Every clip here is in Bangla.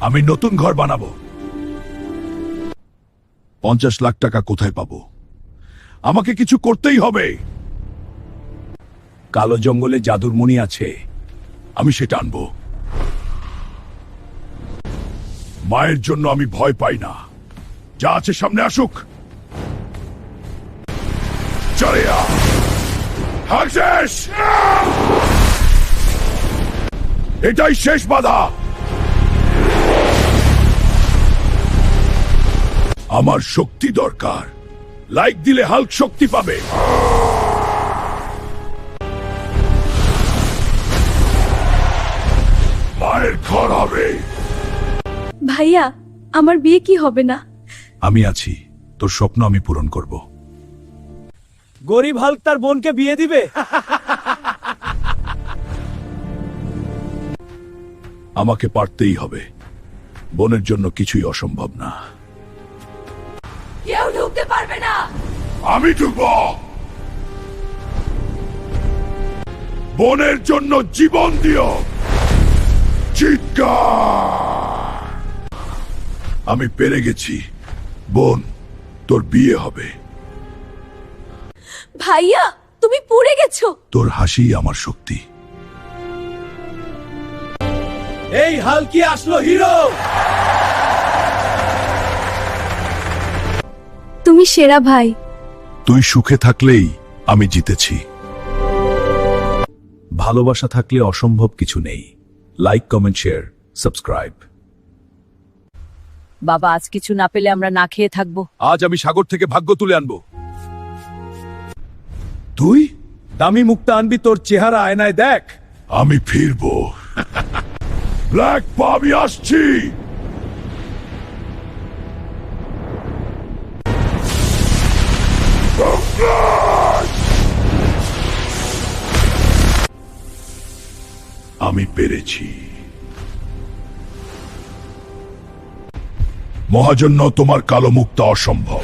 আমি নতুন ঘর বানাবো। 50 লাখ টাকা কোথায় পাবো? আমাকে কিছু করতেই হবে। কালো জঙ্গলে জাদুর মণি আছে, আমি সেটা আনবো। মায়ের জন্য আমি ভয় পাই না, যা আছে সামনে আসুক। চলে আ শেষ, এটাই শেষ বাধা। আমার শক্তি দরকার, লাইক দিলে হাল্ক শক্তি পাবে। মায়ের ঘর হবে। ভাইয়া, আমার বিয়ে কি হবে না? আমি আছি, তোর স্বপ্ন আমি পূরণ করব। গরিব হাল্ক তার বোনকে বিয়ে দিবে? আমাকে পারতেই হবে, বোনের জন্য কিছুই অসম্ভব না। কেউ ঢুকতে পারবে না। আমি ঢুকব। বোনের জন্য জীবন দিও। চিৎকার! আমি পেরে গেছি। বোন, তোর বিয়ে হবে। ভাইয়া, তুমি পুড়ে গেছো। তোর হাসি আমার শক্তি। এই হাল্কই আসলো হিরো। তুমি সেরা ভাই। তুই সুখে থাকলেই আমি জিতেছি। ভালোবাসা থাকলে অসম্ভব কিছু নেই। Like, comment, share, subscribe. বাবা, আজ কিছু না পেলে আমরা না খেয়ে থাকবো। আজ আমি সাগর থেকে ভাগ্য তুলে আনবো। তুই? দামি মুক্তা আনবি, তোর চেহারা আয়নায় দেখ। আমি ফিরবো। ব্ল্যাক পাবি আসছি। আমি পেরেছি। মহাজন্য, তোমার কালো মুক্তা অসম্ভব।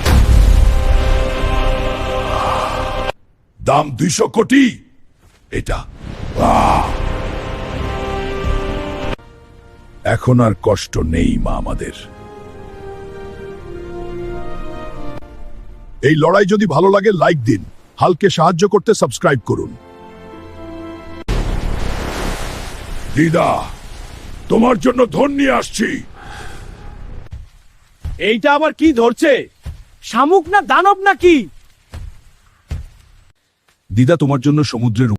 দাম 200 কোটি। এটা এখন আর কষ্ট নেই মা আমাদের। এই লড়াই যদি ভালো লাগে লাইক দিন, হালকে সাহায্য করতে সাবস্ক্রাইব করুন। দিদা, তোমার জন্য ধন নিয়ে আসছি। এইটা আবার কি ধরছে? শামুক না দানব নাকি? দিদা, তোমার জন্য সমুদ্রের